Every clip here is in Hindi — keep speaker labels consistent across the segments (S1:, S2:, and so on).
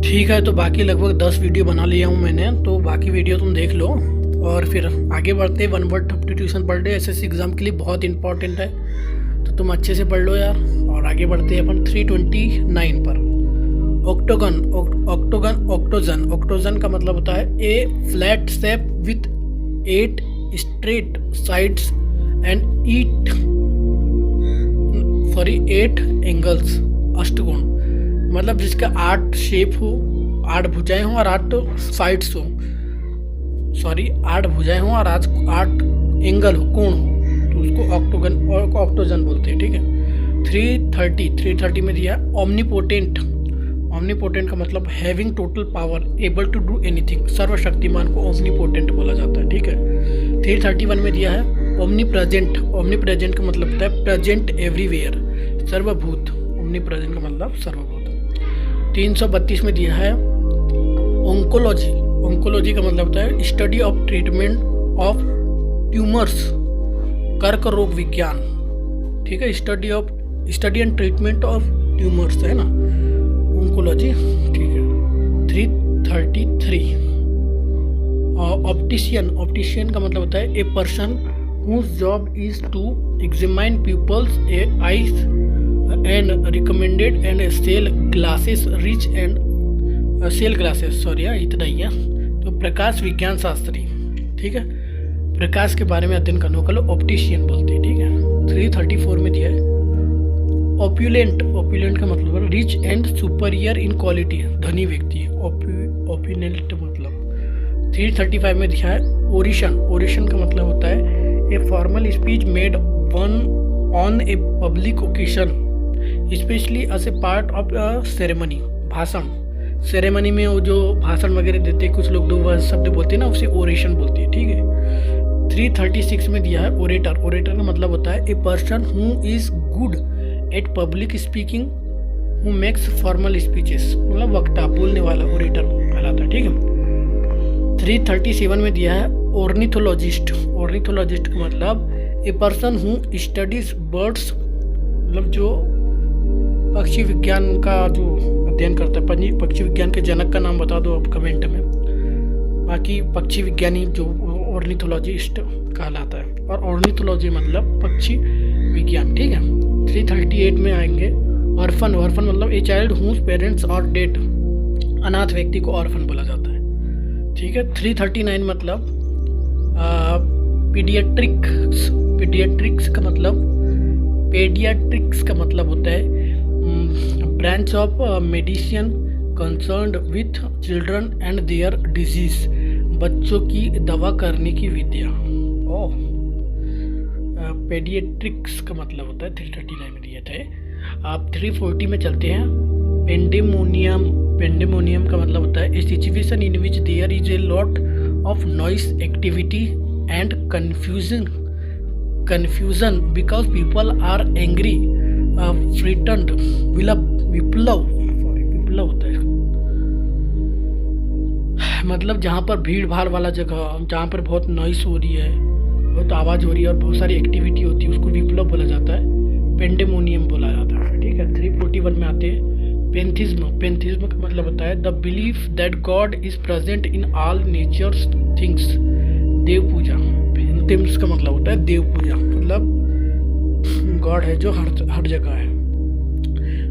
S1: ठीक है, तो बाकी लगभग 10 वीडियो बना लिया हूँ मैंने, तो बाकी वीडियो तुम देख लो और फिर आगे बढ़ते। वन वर्ड सब्स्टिट्यूशन पढ़ ले, एसएससी एग्ज़ाम के लिए बहुत इंपॉर्टेंट है, तो तुम अच्छे से पढ़ लो यार। और आगे बढ़ते हैं अपन 329 पर। ऑक्टोगन, ऑक्टोजन। ऑक्टोजन का मतलब होता है a flat shape with 8 straight sides and 8 angles. अष्टकोण मतलब जिसका 8 शेप हो, 8 भुजाएं हो और 8 साइड्स हो, 8 भुजाएं हो और 8 एंगल हो, कोण हो, तो उसको ऑक्टोगन और ऑक्टोजन बोलते हैं। ठीक है। 330 में दिया ओमनीपोटेंट। ओमनीपोटेंट का मतलब having total power, able to do anything. सर्वशक्तिमान को ओमनीपोटेंट बोला जाता है। ठीक है। 331 में दिया है ओमनी प्रेजेंट। ओमनी प्रेजेंट का मतलब होता है प्रेजेंट एवरीवेयर, सर्वभूत। ओमनी प्रेजेंट का मतलब सर्वभूत। 332 में दिया है ओंकोलॉजी। ओंकोलॉजी का मतलब होता है study of treatment of tumours, कर्क रोग विज्ञान। ठीक है। Study and treatment of tumours है ना, ओंकोलॉजी। ठीक है। 333 ऑप्टिशियन। ऑप्टिशियन का मतलब होता है a person whose job is to examine pupils' eyes and recommended and sell glasses rich and sell glasses, sorry यार इतना ही है। तो प्रकाश विज्ञान शास्त्री। ठीक है। प्रकाश के बारे में अध्ययन करने को ऑप्टिशियन बोलते हैं। ठीक है। 334 में दिया है ऑप्यूलेंट। ऑप्यूलेंट का मतलब है rich and superior in quality, धनी व्यक्ति। ऑप्यूलेंट मतलब। 335 में दिया है ओरिशन। ओरिशन का मतलब होता है a formal speech made on a public occasion specially as a part of a ceremony. भाषण, सेरेमनी में वो जो भाषण वगैरह देते हैं, कुछ लोग दो शब्द बोलते हैं ना, उसे ओरेशन बोलते हैं। ठीक है। 336 में दिया है ओरेटर। ओरेटर का मतलब होता है a person who is good at public speaking who makes formal speeches, मतलब वक्ता, बोलने वाला ओरेटर कहलाता है। ठीक है। 337 में दिया है ऑर्निथोलॉजिस्ट। ऑर्निथोलॉजिस्ट का मतलब ए पर्सन हु स्टडीज बर्ड्स, मतलब जो पक्षी विज्ञान का जो अध्ययन करता है। पक्षी विज्ञान के जनक का नाम बता दो आप कमेंट में। बाकी पक्षी विज्ञानी जो ऑर्निथोलॉजिस्ट कहलाता है, और ऑर्निथोलॉजी मतलब पक्षी विज्ञान। ठीक है। 338 में आएंगे ऑर्फन। ऑर्फन मतलब a child whose parents are dead, अनाथ व्यक्ति को ऑर्फन बोला जाता है। ठीक है। 339 मतलब पीडियाट्रिक्स। पीडियाट्रिक्स का मतलब होता है branch of medicine concerned with children and their diseases, बच्चों की दवा करने की विद्या। ओह, पेडियाट्रिक्स का मतलब होता है 339 में दिया था। आप 340 में चलते हैं। पेंडेमोनियम। पेंडेमोनियम का मतलब होता है a situation in which there is a lot of noise activity and confusion because people are angry, frightened, विप्लव होता है। मतलब जहाँ पर भीड़ भाड़ वाला जगह, जहाँ पर बहुत नॉइस हो रही है, बहुत आवाज़ हो रही है और बहुत सारी एक्टिविटी होती है, उसको विप्लव बोला जाता है, पेंडेमोनियम बोला जाता है। ठीक है। 341 में आते हैं पेंथिज्म। पेंथिज्म का मतलब होता है the belief that God is present in all natures things, देव पूजा। पेंथिज्म का मतलब होता है देव पूजा, मतलब गॉड है जो हर जगह है।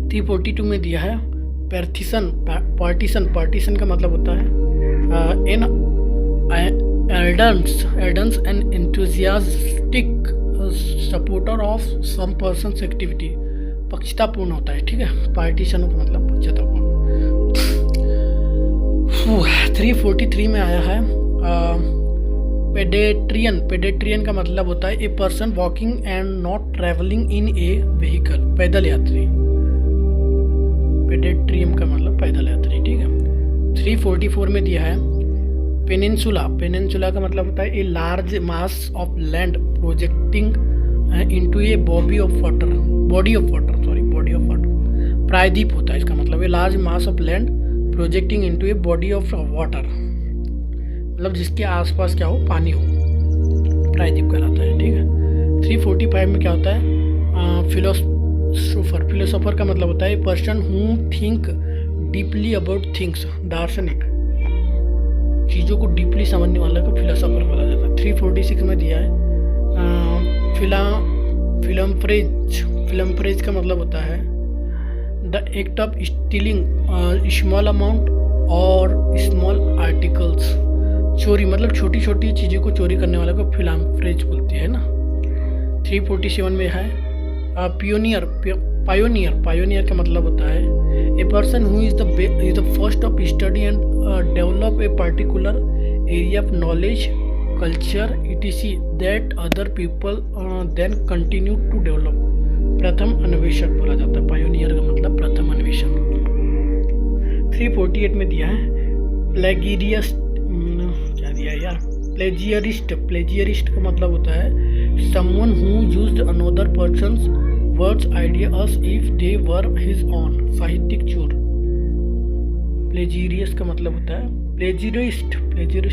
S1: 342 में दिया है पार्टीशन का मतलब होता है an ardent and enthusiastic supporter of some person's activity, पक्षतापूर्ण होता है। ठीक है। पार्टीशन का मतलब पक्षतापूर्ण। 343 में आया है पेडेट्रियन। पेडेट्रियन का मतलब होता है a person walking and not travelling in A vehicle, पैदल यात्री। पेडेट्रियन का मतलब पैदल यात्री। ठीक है। 344 में दिया है पेनिनसुला। पेनिनसुला का मतलब होता है a large mass of land projecting into a body of water. प्रायद्वीप होता है इसका मतलब, a large mass of land projecting into a body of water, मतलब जिसके आसपास क्या हो, पानी हो, प्रायद्वीप कहलाता है। ठीक है। 345 में क्या होता है फिलोसोफर। फिलोसोफर का मतलब होता है a person who think deeply about things, दार्शनिक, चीज़ों को डीपली समझने वाला को फिलोसोफर बोला जाता है। 346 में दिया है फिलम्फ्रेज का मतलब होता है the act of stealing small amount और स्मॉल आर्टिकल्स। चोरी मतलब छोटी छोटी चीज़ों को चोरी करने वाले को फिलम्फ्रेज बोलते हैं ना। 347 में है पायोनियर का मतलब होता है a person who is the first of study and develop a particular area of knowledge culture etc that other people then continue to develop. प्रथम अन्वेषक बोला जाता है, पायोनियर का मतलब प्रथम अन्वेषक। 348 में दिया है प्लेगियरिस्ट, क्या दिया है यार, प्लेजियरिस्ट का मतलब होता है someone who used another persons words ideas if they were his on, साहित्यिक चोर। प्लेजियरिस्ट का मतलब होता है प्लेजियरिस्ट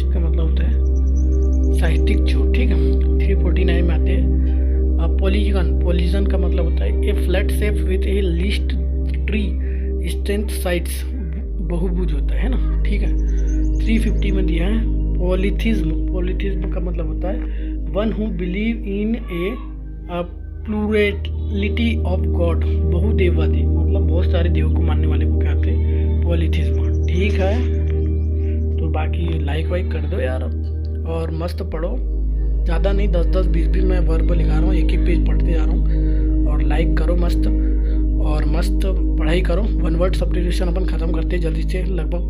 S1: का मतलब होता है साहित्यिक चोर, ठीक है। 349 में आते हैं पॉलीगन का मतलब होता है a flat shape with a least three straight sides, बहुभुज होता है ना, ठीक है। 350 में दिया है पॉलीथिज्म का मतलब होता है one who believe in a plurality of God, बहुदेववादी, मतलब बहुत सारे देवों को मानने वाले को कहते हैं पॉलीथिज्म, ठीक है। तो बाकी लाइक वाइक कर दो यार और मस्त पढ़ो, ज़्यादा नहीं 10-10 20-20 मैं वर्ब लिखा रहा हूँ, एक पेज पढ़ते जा रहा हूँ। और लाइक करो मस्त, और मस्त पढ़ाई करो। वन वर्ड सब्स्टिट्यूशन अपन ख़त्म करते हैं जल्दी से, लगभग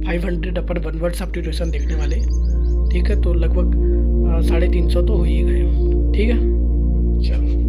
S1: 500 अपन वन वर्ड सब्स्टिट्यूशन देखने वाले, ठीक है। तो लगभग 350 तो हो ही गए, ठीक है। चलो।